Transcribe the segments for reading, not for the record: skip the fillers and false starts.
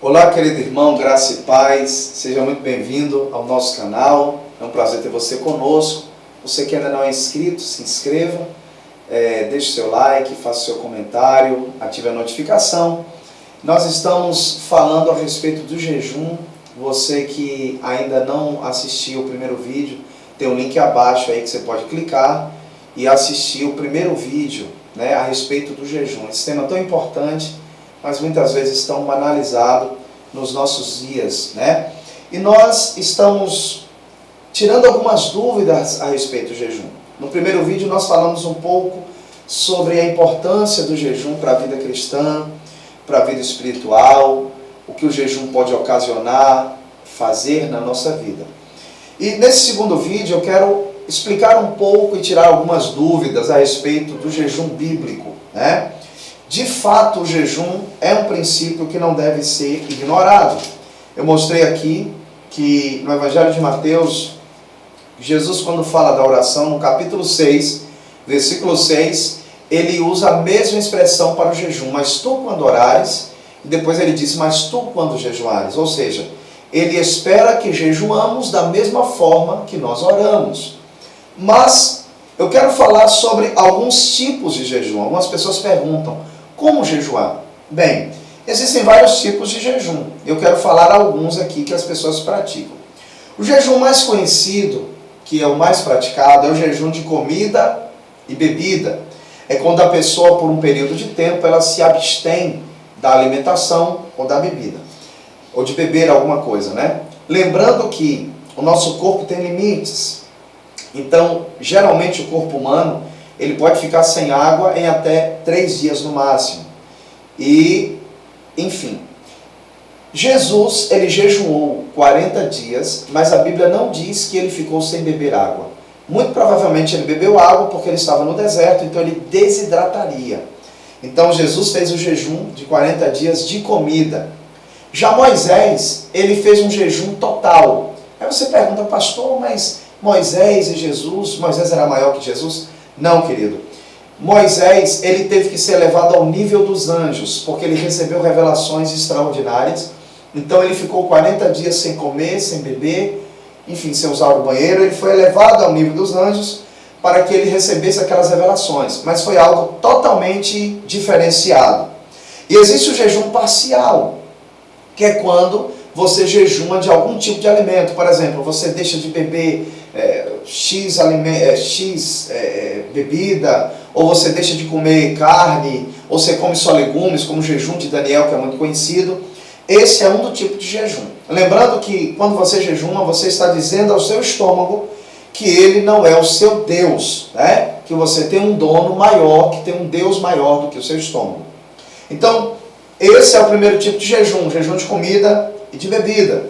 Olá, querido irmão, graça e paz, seja muito bem-vindo ao nosso canal, é um prazer ter você conosco. Você que ainda não é inscrito, se inscreva, deixe seu like, faça seu comentário, ative a notificação. Nós estamos falando a respeito do jejum. Você que ainda não assistiu o primeiro vídeo, tem um link abaixo aí que você pode clicar e assistir o primeiro vídeo, a respeito do jejum. Esse tema é tão importante, mas muitas vezes tão banalizado nos nossos dias, E nós estamos tirando algumas dúvidas a respeito do jejum. No primeiro vídeo nós falamos um pouco sobre a importância do jejum para a vida cristã, para a vida espiritual, o que o jejum pode ocasionar, fazer na nossa vida. E nesse segundo vídeo eu quero explicar um pouco e tirar algumas dúvidas a respeito do jejum bíblico, De fato, o jejum é um princípio que não deve ser ignorado. Eu mostrei aqui que no Evangelho de Mateus, Jesus, quando fala da oração, no capítulo 6, versículo 6, ele usa a mesma expressão para o jejum. Mas tu quando orares, e depois ele diz, mas tu quando jejuares. Ou seja, ele espera que jejuamos da mesma forma que nós oramos. Mas eu quero falar sobre alguns tipos de jejum. Algumas pessoas perguntam, como jejuar? Bem, existem vários tipos de jejum. Eu quero falar alguns aqui que as pessoas praticam. O jejum mais conhecido, que é o mais praticado, é o jejum de comida e bebida. É quando a pessoa, por um período de tempo, ela se abstém da alimentação ou da bebida. Ou de beber alguma coisa, Lembrando que o nosso corpo tem limites. Então, geralmente o corpo humano, ele pode ficar sem água em até 3 dias no máximo. E, enfim, Jesus, ele jejuou 40 dias, mas a Bíblia não diz que ele ficou sem beber água. Muito provavelmente ele bebeu água porque ele estava no deserto, então ele desidrataria. Então Jesus fez o jejum de 40 dias de comida. Já Moisés, ele fez um jejum total. Aí você pergunta, pastor, mas Moisés e Jesus, Moisés era maior que Jesus? Não, querido. Moisés, ele teve que ser elevado ao nível dos anjos, porque ele recebeu revelações extraordinárias. Então ele ficou 40 dias sem comer, sem beber, enfim, sem usar o banheiro. Ele foi elevado ao nível dos anjos para que ele recebesse aquelas revelações. Mas foi algo totalmente diferenciado. E existe o jejum parcial, que é quando você jejuma de algum tipo de alimento. Por exemplo, você deixa de beber X bebida, ou você deixa de comer carne, ou você come só legumes, como o jejum de Daniel, que é muito conhecido. Esse é um do tipo de jejum. Lembrando que quando você jejuma, você está dizendo ao seu estômago que ele não é o seu Deus, Que você tem um dono maior, que tem um Deus maior do que o seu estômago. Então, esse é o primeiro tipo de jejum, jejum de comida e de bebida.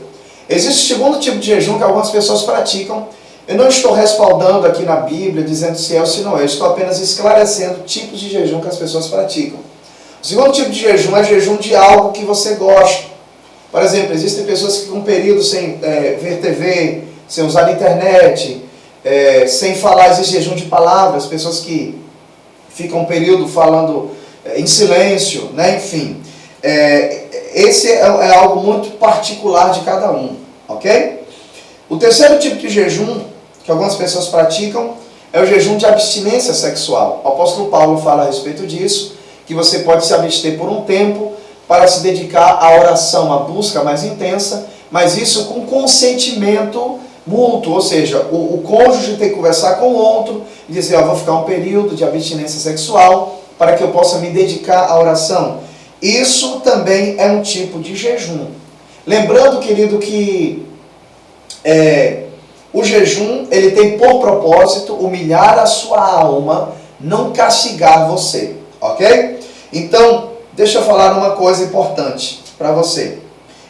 Existe o segundo tipo de jejum que algumas pessoas praticam. Eu não estou respaldando aqui na Bíblia, dizendo se é ou se não é. Eu estou apenas esclarecendo tipos de jejum que as pessoas praticam. O segundo tipo de jejum é jejum de algo que você gosta. Por exemplo, existem pessoas que ficam um período sem ver TV, sem usar a internet, sem falar. Existe jejum de palavras, pessoas que ficam um período falando em silêncio, Enfim. Esse é algo muito particular de cada um, ok? O terceiro tipo de jejum que algumas pessoas praticam é o jejum de abstinência sexual. O apóstolo Paulo fala a respeito disso, que você pode se abster por um tempo para se dedicar à oração, à busca mais intensa, mas isso com consentimento mútuo, ou seja, o cônjuge tem que conversar com o outro e dizer, vou ficar um período de abstinência sexual para que eu possa me dedicar à oração. Isso também é um tipo de jejum. Lembrando, querido, que o jejum, ele tem por propósito humilhar a sua alma, não castigar você, ok? Então, deixa eu falar uma coisa importante para você.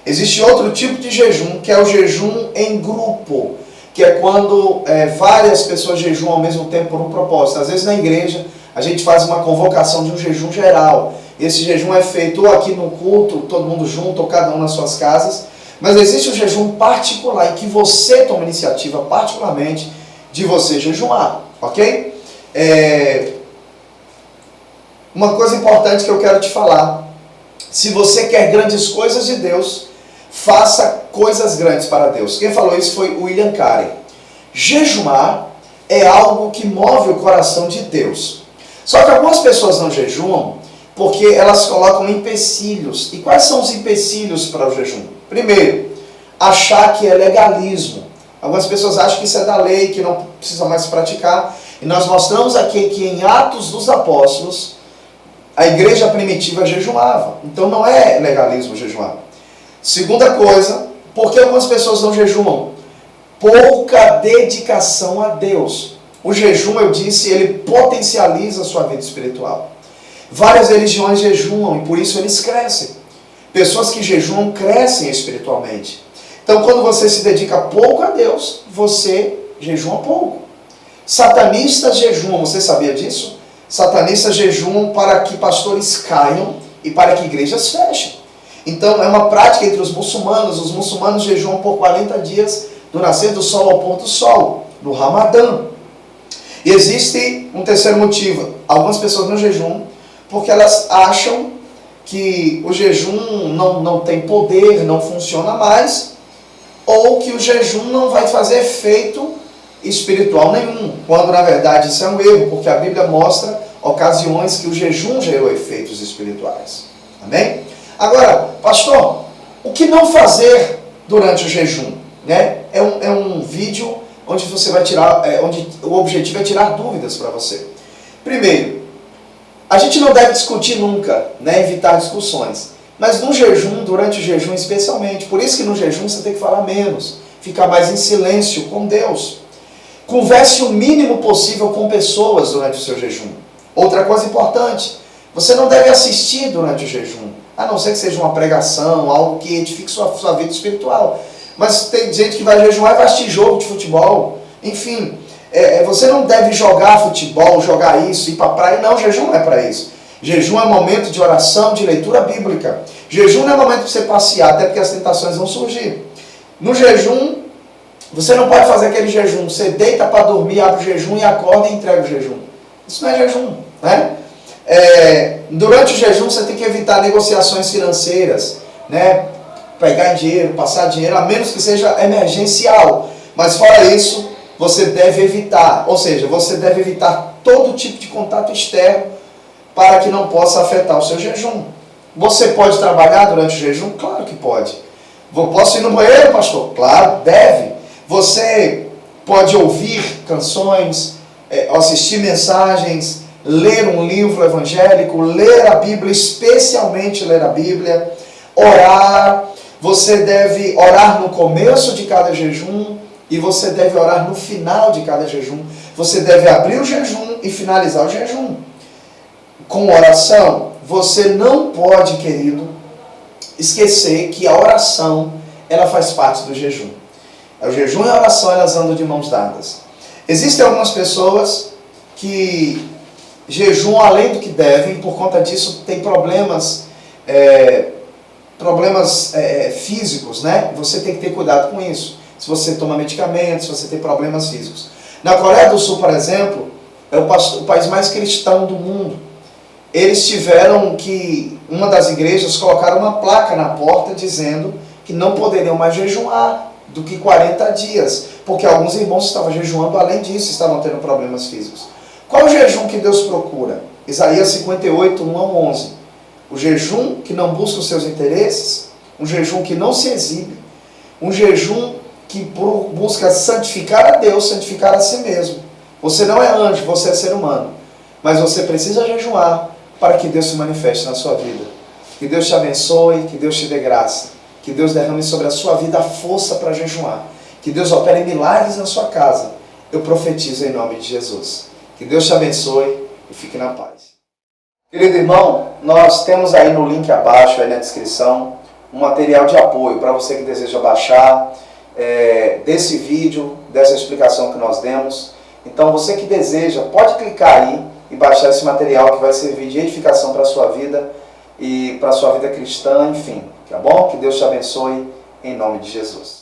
Existe outro tipo de jejum, que é o jejum em grupo, que é quando várias pessoas jejuam ao mesmo tempo por um propósito. Às vezes na igreja, a gente faz uma convocação de um jejum geral. Esse jejum é feito ou aqui no culto, todo mundo junto, ou cada um nas suas casas. Mas existe o jejum particular, em que você toma iniciativa particularmente de você jejuar, ok? Uma coisa importante que eu quero te falar Se você quer grandes coisas de Deus, faça coisas grandes para Deus. Quem falou isso foi o William Carey. Jejuar é algo que move o coração de Deus. Só que algumas pessoas não jejuam porque elas colocam empecilhos. E quais são os empecilhos para o jejum? Primeiro, achar que é legalismo. Algumas pessoas acham que isso é da lei, que não precisa mais praticar. E nós mostramos aqui que em Atos dos Apóstolos, a igreja primitiva jejuava. Então não é legalismo jejuar. Segunda coisa, por que algumas pessoas não jejuam? Pouca dedicação a Deus. O jejum, eu disse, ele potencializa a sua vida espiritual. Várias religiões jejuam e por isso eles crescem. Pessoas que jejuam crescem espiritualmente. Então quando você se dedica pouco a Deus, você jejua pouco. Satanistas jejuam, você sabia disso? Satanistas jejuam para que pastores caiam e para que igrejas fechem. Então é uma prática entre os muçulmanos jejuam por 40 dias do nascer do sol ao pôr do sol, no Ramadã. E existe um terceiro motivo, algumas pessoas não jejuam porque elas acham que o jejum não tem poder, não funciona mais, ou que o jejum não vai fazer efeito espiritual nenhum, quando na verdade isso é um erro, porque a Bíblia mostra ocasiões que o jejum gerou efeitos espirituais. Amém? Agora, pastor, o que não fazer durante o jejum? Né? É um vídeo onde você vai tirar, onde o objetivo é tirar dúvidas para você. Primeiro, a gente não deve discutir nunca, né? Evitar discussões. Mas no jejum, durante o jejum especialmente, por isso que no jejum você tem que falar menos, ficar mais em silêncio com Deus. Converse o mínimo possível com pessoas durante o seu jejum. Outra coisa importante, você não deve assistir durante o jejum, a não ser que seja uma pregação, algo que edifique sua vida espiritual. Mas tem gente que vai jejuar e vai assistir jogo de futebol. Enfim, você não deve jogar futebol, jogar isso, ir para a praia. Não, jejum não é para isso. Jejum é momento de oração, de leitura bíblica. Jejum não é momento para você passear, até porque as tentações vão surgir. No jejum, você não pode fazer aquele jejum. Você deita para dormir, abre o jejum e acorda e entrega o jejum. Isso não é jejum, né? Durante o jejum você tem que evitar negociações financeiras, né? Pegar dinheiro, passar dinheiro, a menos que seja emergencial. Mas fora isso, você deve evitar. Ou seja, você deve evitar todo tipo de contato externo para que não possa afetar o seu jejum. Você pode trabalhar durante o jejum? Claro que pode. Posso ir no banheiro, pastor? Claro, deve. Você pode ouvir canções, assistir mensagens, ler um livro evangélico, ler a Bíblia, especialmente ler a Bíblia, orar. Você deve orar no começo de cada jejum e você deve orar no final de cada jejum. Você deve abrir o jejum e finalizar o jejum. Com oração, você não pode, querido, esquecer que a oração, ela faz parte do jejum. O jejum e a oração, elas andam de mãos dadas. Existem algumas pessoas que jejuam além do que devem, por conta disso tem problemas físicos, né? Você tem que ter cuidado com isso. Se você toma medicamentos, se você tem problemas físicos. Na Coreia do Sul, por exemplo, é o país mais cristão do mundo. Eles tiveram que, uma das igrejas, colocaram uma placa na porta dizendo que não poderiam mais jejuar do que 40 dias, porque alguns irmãos estavam jejuando além disso, estavam tendo problemas físicos. Qual o jejum que Deus procura? Isaías 58, 1 a 11. O jejum que não busca os seus interesses, um jejum que não se exibe, um jejum que busca santificar a Deus, santificar a si mesmo. Você não é anjo, você é ser humano, mas você precisa jejuar para que Deus se manifeste na sua vida. Que Deus te abençoe, que Deus te dê graça, que Deus derrame sobre a sua vida a força para jejuar, que Deus opere milagres na sua casa. Eu profetizo em nome de Jesus. Que Deus te abençoe e fique na paz. Querido irmão, nós temos aí no link abaixo, aí na descrição, um material de apoio para você que deseja baixar desse vídeo, dessa explicação que nós demos. Então você que deseja, pode clicar aí e baixar esse material que vai servir de edificação para a sua vida e para a sua vida cristã, enfim, tá bom? Que Deus te abençoe em nome de Jesus.